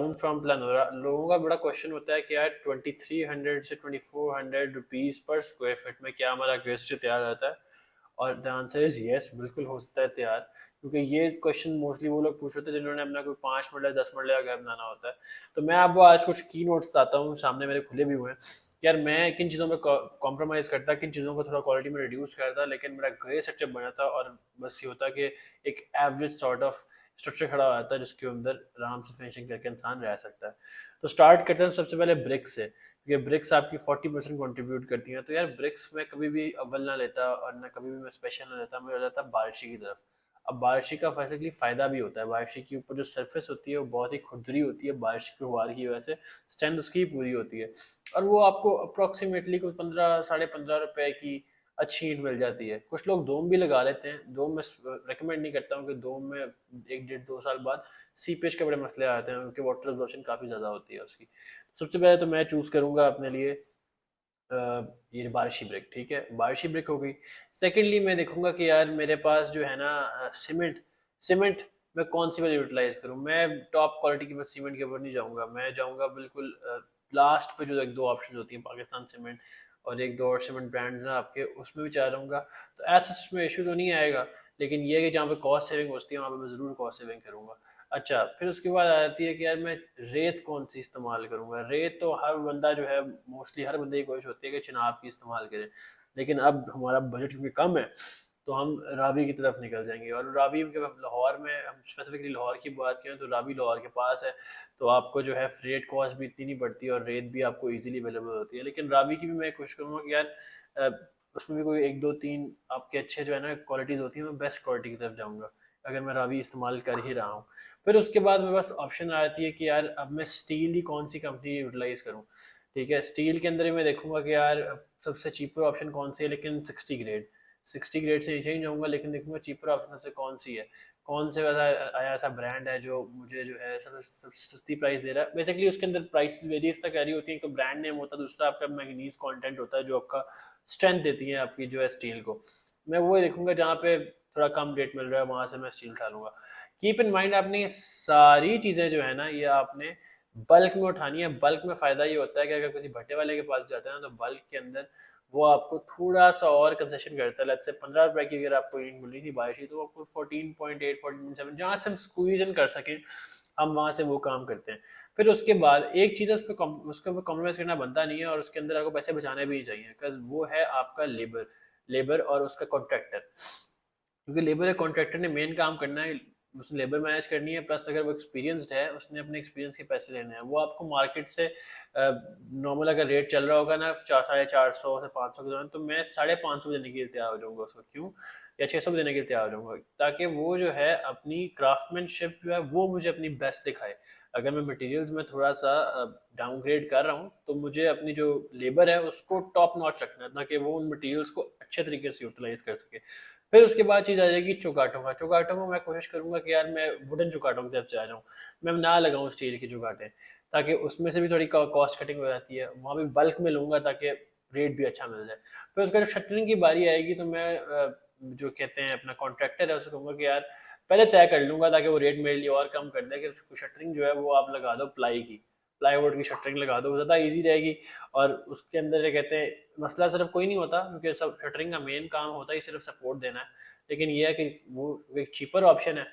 Around from plan हो रहा। लोगों का बड़ा क्वेश्चन होता है कि यार 2300 से 2400 रुपीज़ पर स्क्वायर फीट में क्या हमारा ग्रेस्ट्री तैयार रहता है? और द आंसर इज यस, बिल्कुल हो सकता है तैयार। क्योंकि ये क्वेश्चन मोस्टली वो लोग पूछ रहे थे जिन्होंने अपना कोई 5 मरला 10 मरला का घर बनाना होता है। तो मैं आपको आज कुछ की नोट्स बताता हूँ, सामने मेरे खुले भी हुए हैं कि यार मैं किन चीज़ों में कॉम्प्रोमाइज़ करता, किन चीज़ों को थोड़ा क्वालिटी में रिड्यूस करता, लेकिन मेरा ग्रे स्ट्रक्चर बना था और बस ये होता कि एक एवरेज सॉर्ट ऑफ स्ट्रक्चर खड़ा हो जाता है जिसके अंदर आराम से फिनिशिंग करके इंसान रह सकता है। तो स्टार्ट करते हैं सबसे पहले ब्रिक्स से, क्योंकि ब्रिक्स आपकी 40% कॉन्ट्रीब्यूट करती हैं। तो यार ब्रिक्स में कभी भी अव्वल ना लेता और ना कभी भी मैं स्पेशल ना लेता, मैं हो जाता बारिशी की तरफ। अब बारिशी का बेसिकली फ़ायदा भी होता है, बारिशी के ऊपर जो सरफेस होती है वो बहुत ही खुरदरी होती है, बारिश की फुहार की वजह से स्ट्रेंथ उसकी पूरी होती है, और वो आपको अप्रोक्सीमेटली कोई 15 साढ़े 15 रुपए की अच्छी ईंट मिल जाती है। कुछ लोग दोम भी लगा लेते हैं, दोम में रिकमेंड नहीं करता हूँ कि दोम में 1 डेढ़ 2 साल बाद सीपेज के बड़े मसले आते हैं, क्योंकि वाटर एब्जॉर्प्शन काफ़ी ज़्यादा होती है उसकी। सबसे पहले तो मैं चूज़ करूँगा अपने लिए ये बारिशी ब्रिक, ठीक है, बारिशी ब्रिक हो गई। सेकेंडली मैं देखूंगा कि यार मेरे पास जो है ना सीमेंट, सीमेंट मैं कौन सी वाली यूटिलाइज करूँ। मैं टॉप क्वालिटी के बस सीमेंट के ऊपर नहीं जाऊंगा, मैं जाऊंगा बिल्कुल लास्ट पे जो एक दो ऑप्शन होती हैं, पाकिस्तान सीमेंट और एक दो और सीमेंट ब्रांड्स हैं आपके, उसमें भी चाह रहूँगा। तो ऐसा उसमें इशू तो नहीं आएगा, लेकिन ये है कि जहाँ पे कॉस्ट सेविंग होती है वहाँ पे मैं ज़रूर कॉस्ट सेविंग करूँगा। अच्छा, फिर उसके बाद आ जाती है कि यार मैं रेत कौन सी इस्तेमाल करूँगा। रेत तो हर बंदा जो है, मोस्टली हर बंदे की कोशिश होती है कि चिनाब की इस्तेमाल करें, लेकिन अब हमारा बजट क्योंकि कम है तो हम रावी की तरफ निकल जाएंगे। और रावी के लाहौर में, हम स्पेसिफिकली लाहौर की बात करें तो रावी लाहौर के पास है, तो आपको जो है फ्रेट कॉस्ट भी इतनी नहीं पड़ती और रेत भी आपको इजीली अवेलेबल होती है। लेकिन रावी की भी मैं कोशिश करूँगा कि यार उसमें भी कोई एक दो तीन आपके अच्छे जो है ना क्वालिटीज़ होती हैं, मैं बेस्ट क्वालिटी की तरफ जाऊँगा अगर मैं रावी इस्तेमाल कर ही रहा हूँ। फिर उसके बाद मेरे पास ऑप्शन आ जाती है कि यार अब मैं स्टील ही कौन सी कंपनी यूटिलाइज करूँ। ठीक है, स्टील के अंदर ही मैं देखूंगा कि यार सबसे चीपर ऑप्शन कौन सी है, लेकिन 60 ग्रेड, 60 ग्रेड से नीचे ही जाऊंगा, लेकिन देखूंगा चीपर ऑप्शन सबसे कौन सी है, कौन से वैसा आया ऐसा ब्रांड है जो मुझे जो है सबसे सस्ती प्राइस दे रहा है। बेसिकली उसके अंदर प्राइस वेरियस तक आ रही होती है, एक तो ब्रांड नेम होता है, दूसरा आपका मैग्नीज कंटेंट होता है जो आपका स्ट्रेंथ देती है आपकी जो है स्टील को। मैं वो देखूंगा जहाँ पे थोड़ा कम रेट मिल रहा है, वहां से मैं स्टील खा लूंगा। कीप इन माइंड आपने ये सारी चीजें जो है ना ये आपने बल्क में उठानी है। बल्क में फायदा ये होता है कि अगर किसी भट्टे वाले के पास जाते हैं ना, तो बल्क के अंदर वो आपको थोड़ा सा और कंसेशन करता है। लेट्स से 15 रुपए की अगर आपको यूनिट मिल रही थी बारिश, तो आपको 14.8 14.7 जहाँ से हम स्क्वीज इन कर सकें हम वहां से वो काम करते हैं। फिर उसके बाद एक चीज़ उसके ऊपर कॉम्प्रोमाइज़ करना बनता नहीं है, और उसके अंदर आपको पैसे बचाने भी नहीं चाहिए, बिकॉज वो है आपका लेबर, लेबर और उसका कॉन्ट्रैक्टर। क्योंकि लेबर या कॉन्ट्रैक्टर ने मेन काम करना है, उसने लेबर मैनेज करनी है, प्लस अगर वो एक्सपीरियंसड है उसने अपने एक्सपीरियंस के पैसे लेने हैं। वो आपको मार्केट से नॉर्मल अगर रेट चल रहा होगा ना 400 से 500 के दौरान, तो मैं 550 देने के लिए तैयार हो जाऊंगा उसको। क्यों? या 600 देने के लिए तैयार हो जाऊंगा, ताकि वो जो है अपनी क्राफ्टमैनशिप जो है वो मुझे अपनी बेस्ट दिखाए। अगर मैं मटेरियल्स में थोड़ा सा डाउनग्रेड कर रहा हूँ, तो मुझे अपनी जो लेबर है उसको टॉप नॉच रखना है, ताकि वो उन मटेरियल्स को अच्छे तरीके से यूटिलाइज कर सके। फिर उसके बाद चीज़ आ जाएगी चौगाटों का। चौगाटों में मैं कोशिश करूंगा कि यार मैं वुडन चौगाटों की तरफ चला जाऊँ, मैं ना लगाऊं स्टील की चौगाटें, ताकि उसमें से भी थोड़ी कॉस्ट कटिंग हो जाती है, वहाँ भी बल्क में लूंगा ताकि रेट भी अच्छा मिल जाए। फिर उसका जब शटरिंग की बारी आएगी तो मैं जो कहते हैं अपना कॉन्ट्रैक्टर है उसको कहूँगा कि यार पहले तय कर लूंगा, ताकि वो रेट मेरे लिए और कम कर दे कि उसको शटरिंग जो है वो आप लगा दो प्लाई की, प्लाईवुड की शटरिंग लगा दो, ज़्यादा इजी रहेगी। और उसके अंदर ये कहते हैं मसला सिर्फ कोई नहीं होता, क्योंकि सब शटरिंग का मेन काम होता है सिर्फ सपोर्ट देना है, लेकिन ये है कि वो एक चीपर ऑप्शन है,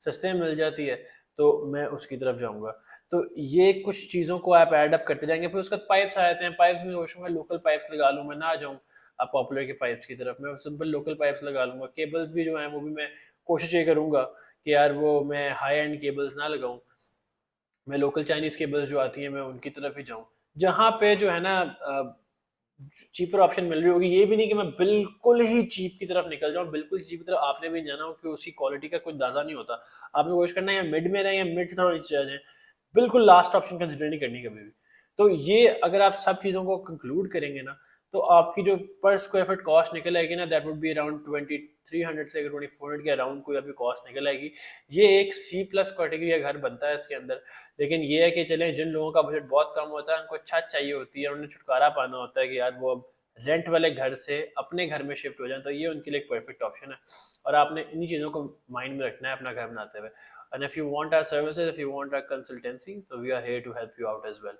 सस्ते में मिल जाती है, तो मैं उसकी तरफ जाऊंगा। तो ये कुछ चीज़ों को आप एड अप करते जाएंगे। फिर उसके बाद पाइप्स आ जाते हैं। पाइप्स में कोशिश लोकल पाइप्स लगा लूँ, मैं ना जाऊँ आप पॉपुलर के पाइप्स की तरफ, मैं सिंपल लोकल पाइप्स लगा लूंगा। केबल्स भी जो है वो भी मैं कोशिश ये करूंगा कि यार वो मैं हाई एंड केबल्स ना लगाऊं, मैं लोकल चाइनीज केबल्स जो आती हैं मैं उनकी तरफ ही जाऊं, जहाँ पे जो है ना चीपर ऑप्शन मिल रही होगी। ये भी नहीं कि मैं बिल्कुल ही चीप की तरफ निकल जाऊं, बिल्कुल चीप की तरफ आपने भी जाना हो कि उसकी क्वालिटी का कोई अंदाजा नहीं होता। आपने कोशिश करना है या मिड में रहें या मिड थोड़ा नीचे आ जाए, बिल्कुल लास्ट ऑप्शन कंसिडर नहीं करनी कभी भी। तो ये अगर आप सब चीज़ों को कंक्लूड करेंगे ना, तो आपकी जो पर स्क्वायर फीट कॉस्ट निकल आएगी ना, दैट वुड बी अराउंड 2300 से 2400 के अराउंड कोई अभी कॉस्ट निकल आएगी। ये एक सी प्लस कैटेगरी का घर बनता है इसके अंदर। लेकिन ये है कि चलें जिन लोगों का बजट बहुत कम होता है उनको छत चाहिए होती है, उन्हें छुटकारा पाना होता है कि यार वो अब रेंट वाले घर से अपने घर में शिफ्ट हो जाएं, तो ये उनके लिए एक परफेक्ट ऑप्शन है। और आपने इन्हीं चीज़ों को माइंड में रखना है अपना घर बनाते हुए। And if you want our services, if you want our consultancy, so we are here to help you out as well.